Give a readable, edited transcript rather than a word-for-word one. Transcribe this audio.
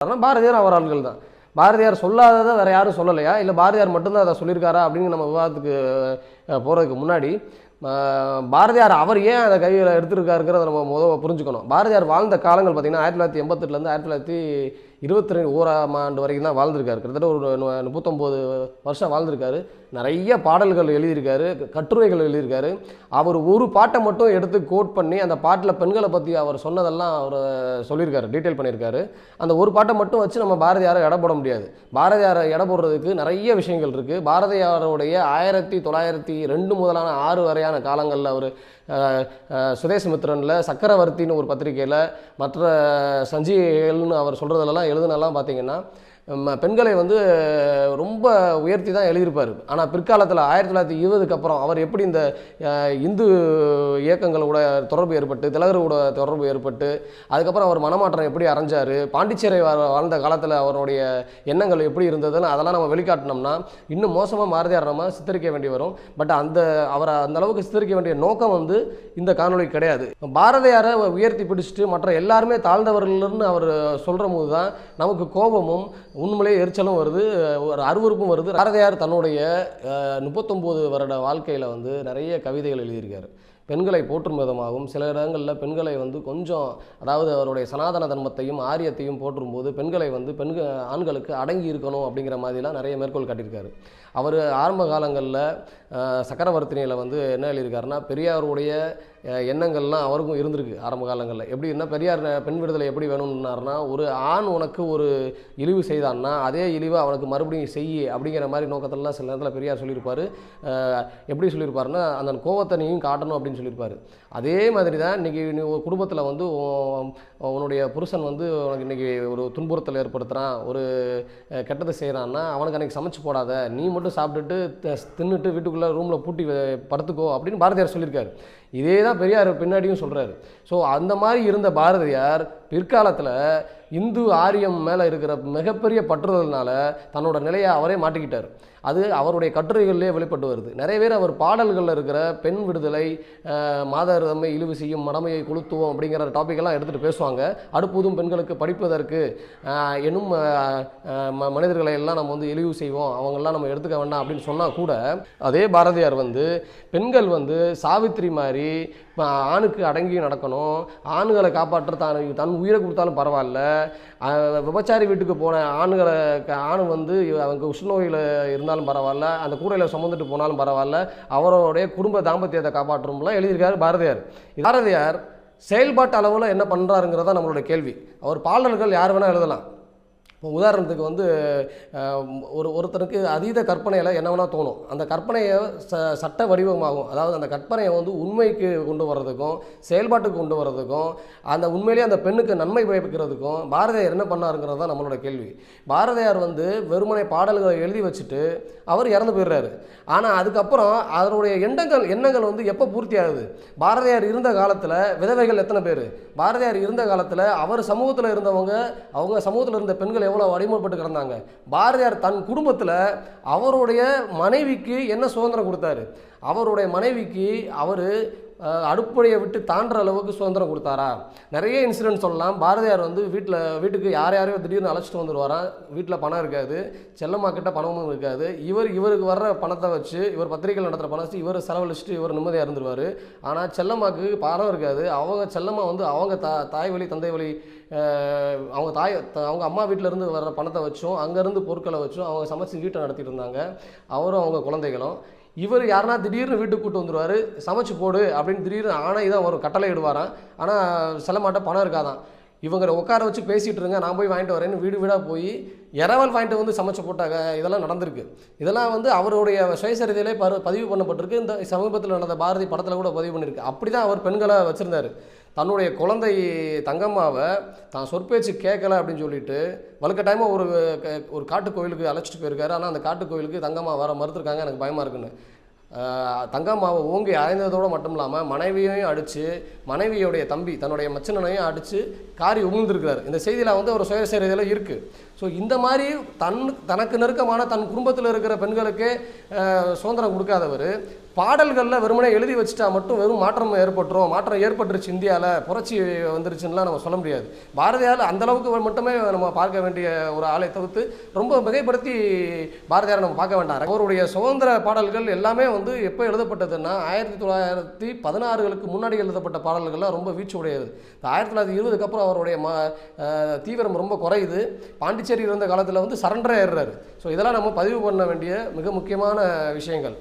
பாரதியார் அவர் ஆள்கள் தான். பாரதியார் சொல்லாததை வேற யாரும் சொல்லலையா, இல்லை பாரதியார் மட்டும்தான் அதை சொல்லியிருக்காரா அப்படின்னு நம்ம விவாதத்துக்கு போகிறதுக்கு முன்னாடி பாரதியார் அவர் ஏன் அதை கையில் எடுத்துருக்காருங்கிறத நம்ம முதல்ல புரிஞ்சுக்கணும். பாரதியார் வாழ்ந்த காலங்கள் பார்த்திங்கன்னா 1988 1921ஆம் ஆண்டு வரைக்கும் தான் வாழ்ந்திருக்காரு. கிட்டத்தட்ட ஒரு 39 வருஷம் வாழ்ந்திருக்காரு. நிறைய பாடல்கள் எழுதியிருக்காரு, கட்டுரைகள் எழுதியிருக்காரு. அவர் ஒரு பாட்டை மட்டும் எடுத்து கோட் பண்ணி அந்த பாட்டில் பெண்களை பற்றி அவர் சொன்னதெல்லாம் அவர் சொல்லியிருக்காரு, டீட்டெயில் பண்ணியிருக்காரு. அந்த ஒரு பாட்டை மட்டும் வச்சு நம்ம பாரதியாரை எடை போட முடியாது. பாரதியாரை எடை போடுறதுக்கு நிறைய விஷயங்கள் இருக்குது. பாரதியாருடைய 1902 முதலான 6 வரையான காலங்களில் அவர் சுதேசமித்திரனில், சக்கரவர்த்தின்னு ஒரு பத்திரிகையில், மற்ற சஞ்சிகைகள்னு அவர் சொல்கிறதெல்லாம் எழுதுனெல்லாம் பார்த்திங்கன்னா பெண்களை ரொம்ப உயர்த்தி தான் எழுதியிருப்பார். ஆனால் பிற்காலத்தில் 1920க்கு அப்புறம் அவர் எப்படி இந்த இந்து இயக்கங்களோட தொடர்பு ஏற்பட்டு, திலகரோட தொடர்பு ஏற்பட்டு, அதுக்கப்புறம் அவர் மனமாற்றம் எப்படி அரைஞ்சார், பாண்டிச்சேரி வாழ்ந்த காலத்தில் அவருடைய எண்ணங்கள் எப்படி இருந்ததுன்னு அதெல்லாம் நம்ம வெளிக்காட்டினோம்னா இன்னும் மோசமாக பாரதியார் நம்ம சித்தரிக்க வேண்டி வரும். பட் அவரை அந்த அளவுக்கு சித்தரிக்க வேண்டிய நோக்கம் இந்த காணொலி கிடையாது. பாரதியாரை உயர்த்தி பிடிச்சிட்டு மற்ற எல்லாருமே தாழ்ந்தவர்கள்னு அவர் சொல்கிற போது தான் நமக்கு கோபமும் உண்மையிலே எரிச்சலும் வருது, ஒரு அருவருப்பும் வருது. பாரதியார் தன்னுடைய 39 வருட வாழ்க்கையில் நிறைய கவிதைகள் எழுதியிருக்காரு. பெண்களை போற்றும் விதமாகவும், சில இடங்களில் பெண்களை கொஞ்சம், அதாவது அவருடைய சனாதன தர்மத்தையும் ஆரியத்தையும் போற்றும் போது பெண்களை ஆண்களுக்கு அடங்கி இருக்கணும் அப்படிங்கிற மாதிரிலாம் நிறைய மேற்கோள் காட்டியிருக்காரு. அவர் ஆரம்ப காலங்களில் சக்கரவர்த்தினியில் என்ன எழுதியிருக்காருன்னா, பெரியாருடைய எண்ணங்கள்லாம் அவருக்கும் இருந்திருக்கு. ஆரம்ப காலங்களில் எப்படின்னா, பெரியார் பெண் விடுதலை எப்படி வேணும்னாருன்னா, ஒரு ஆண் உனக்கு ஒரு இழிவு செய்தான்னா அதே இழிவை அவனுக்கு மறுபடியும் செய் அப்படிங்கிற மாதிரி நோக்கத்திலலாம் சில நேரத்தில் பெரியார் சொல்லியிருப்பார். எப்படி சொல்லியிருப்பாருன்னா, அந்த கோவத்தை நீயும் காட்டணும் அப்படின்னு சொல்லியிருப்பார். அதே மாதிரி தான் இன்றைக்கி நீ ஒரு குடும்பத்தில் உன்னுடைய புருஷன் உனக்கு இன்றைக்கி ஒரு துன்புறுத்தல் ஏற்படுத்துகிறான், ஒரு கெட்டதை செய்கிறான்னா அவனுக்கு அன்றைக்கி சமைச்சு போடாத, நீ மட்டும் சாப்பிட்டுட்டு தின்னுட்டு வீட்டுக்குள்ளே ரூமில் பூட்டி படுத்துக்கோ அப்படின்னு பாரதியார் சொல்லியிருக்காரு. இதே தான் பெரியார் பின்னாடியும் சொல்கிறாரு. ஸோ அந்த மாதிரி இருந்த பாரதியார் பிற்காலத்தில் இந்து ஆரியம் மேலே இருக்கிற மிகப்பெரிய பற்றுதல்னால தன்னோட நிலையை அவரே மாட்டிக்கிட்டார். அது அவருடைய கட்டுரைகளிலே வெளிப்பட்டு வருது. நிறைய பேர் அவர் பாடல்களில் இருக்கிற பெண் விடுதலை, மாதர் தம்மை இழிவு செய்யும் மடமையை கொளுத்துவோம் அப்படிங்கிற டாப்பிக்கெல்லாம் எடுத்துகிட்டு பேசுவாங்க. அடுப்பூதும் பெண்களுக்கு படிப்பதற்கு என்னும் மனிதர்களை எல்லாம் நம்ம இழிவு செய்வோம், அவங்கெல்லாம் நம்ம எடுத்துக்க வேண்டாம் அப்படின்னு சொன்னால் கூட, அதே பாரதியார் பெண்கள் சாவித்திரி மாதிரி ஆணுக்கு அடங்கி நடக்கணும், ஆண்களை காப்பாற்ற தன் உயிரை கொடுத்தாலும் பரவாயில்ல, விபச்சாரி வீட்டுக்கு போன ஆணு அவங்க உஷ்ணநோயில் இருந்தாலும் பரவாயில்ல, அந்த கூடையில் சுமந்துட்டு போனாலும் பரவாயில்ல, அவருடைய குடும்ப தாம்பத்தியத்தை காப்பாற்றணும்லாம் எழுதியிருக்காரு பாரதியார். பாரதியார் செயல்பாட்டு அளவில் என்ன பண்ணுறாருங்கிறதா நம்மளோட கேள்வி. அவர் பாடல்கள் யார் வேணால் எழுதலாம். இப்போ உதாரணத்துக்கு ஒருத்தருக்கு அதீத கற்பனையில் என்ன வேணால் தோணும். அந்த கற்பனையை சட்ட வடிவமாகும். அதாவது அந்த கற்பனையை உண்மைக்கு கொண்டு வர்றதுக்கும் செயல்பாட்டுக்கு கொண்டு வர்றதுக்கும் அந்த உண்மையிலேயே அந்த பெண்ணுக்கு நன்மை பயப்பிக்கிறதுக்கும் பாரதியார் என்ன பண்ணாருங்கிறது தான் நம்மளோட கேள்வி. பாரதியார் வெறுமனை பாடல்களை எழுதி வச்சுட்டு அவர் இறந்து போயிடுறாரு. ஆனால் அதுக்கப்புறம் அதனுடைய எண்ணங்கள் எப்போ பூர்த்தி ஆகுது? பாரதியார் இருந்த காலத்தில் விதவைகள் எத்தனை பேர்? பாரதியார் இருந்த காலத்தில் அவர் சமூகத்தில் இருந்தவங்க, அவங்க சமூகத்தில் இருந்த பெண்கள் எவ்வளோ அடிமைப்பட்டு கிடந்தாங்க. பாரதியார் தன் குடும்பத்தில் அவருடைய மனைவிக்கு என்ன சுதந்திரம் கொடுத்தாரு? அவருடைய மனைவிக்கு அவர் அடுப்படையை விட்டு தாண்டுற அளவுக்கு சுதந்திரம் கொடுத்தாரா? நிறைய இன்சிடென்ட் சொல்லலாம். பாரதியார் வீட்டுக்கு யாரையோ திடீர்னு அழைச்சிட்டு வந்துடுவாராம். வீட்டில் பணம் இருக்காது, செல்லம்மா கிட்ட பணமும் இருக்காது. இவருக்கு வர்ற பணத்தை வச்சு, இவர் பத்திரிகைகள் நடத்துகிற பணம் வச்சு இவர் செலவழிச்சிட்டு இவர் நிம்மதியாக இருந்துருவார். ஆனால் செல்லம்மாக்கு பணம் இருக்காது. அவங்க செல்லம்மா அவங்க தாய் வழி தந்தை வழி அவங்க அம்மா வீட்டிலேருந்து வர்ற பணத்தை வச்சும் அங்கேருந்து பொருட்களை வச்சும் அவங்க சமைச்சு வீட்டை நடத்திட்டு இருந்தாங்க, அவரும் அவங்க குழந்தைகளும். இவர் யாருன்னா திடீர்னு வீட்டுக்கு கூட்டு வந்துடுவார், சமைச்சு போடு அப்படின்னு திடீர்னு ஆணை தான் ஒரு கட்டளை இடுவாராம். ஆனால் செல்லமாட்ட பணம் இருக்காதான். இவங்க உட்கார வச்சு பேசிகிட்டு இருங்க, நான் போய் வாங்கிட்டு வரேன்னு வீடு வீடாக போய் இரவல் வாங்கிட்டு சமைச்சு போட்டாங்க. இதெல்லாம் நடந்திருக்கு. இதெல்லாம் அவருடைய சுயசரிதையிலே பதிவு பண்ணப்பட்டிருக்கு. இந்த சமீபத்தில் நடந்த பாரதி படத்தில் கூட பதிவு பண்ணியிருக்கு. அப்படி தான் அவர் பெண்களை வச்சுருந்தார். தன்னுடைய குழந்தை தங்கம்மாவை தான் சொற்பேச்சு கேட்கல அப்படின்னு சொல்லிட்டு வலுக்கட்டாயமாக ஒரு காட்டு கோயிலுக்கு அழைச்சிட்டு போயிருக்காரு. ஆனால் அந்த காட்டு கோயிலுக்கு தங்கம்மா வர மறுத்துருக்காங்க, எனக்கு பயமாக இருக்குன்னு. தங்கம்மாவை ஓங்கி அழைந்ததோடு மட்டும் இல்லாமல் மனைவியையும் அடித்து, மனைவியோடைய தம்பி தன்னுடைய மச்சனையும் அடித்து காரி உமிழ்ந்திருக்கிறார். இந்த செய்தியில் ஒரு சுயசரிதையில் இருக்குது. ஸோ இந்த மாதிரி தனக்கு நெருக்கமான தன் குடும்பத்தில் இருக்கிற பெண்களுக்கே சுதந்திரம் கொடுக்காதவர் பாடல்களில் வெறுமனே எழுதி வச்சுட்டா மட்டும் வெறும் மாற்றம் ஏற்பட்டுரும், மாற்றம் ஏற்பட்டுருச்சு, இந்தியாவில் புரட்சி வந்துருச்சுன்னெலாம் நம்ம சொல்ல முடியாது. பாரதியார் அந்தளவுக்கு மட்டுமே நம்ம பார்க்க வேண்டிய ஒரு ஆளை தவிர்த்து ரொம்ப மிகைப்படுத்தி பாரதியாரை நம்ம பார்க்க வேண்டாம். அவருடைய சுதந்திர பாடல்கள் எல்லாமே வந்து எப்போ எழுதப்பட்டதுன்னா 1916களுக்கு முன்னாடி எழுதப்பட்ட பாடல்கள்லாம் ரொம்ப வீச்சு உடையது. 1920க்கு அப்புறம் அவருடைய தீவிரம் ரொம்ப குறையுது. பாண்டிச்சேரி இருந்த காலத்தில் வந்து சரண்டரே ஏறுறாரு. ஸோ இதெல்லாம் நம்ம பதிவு பண்ண வேண்டிய மிக முக்கியமான விஷயங்கள்.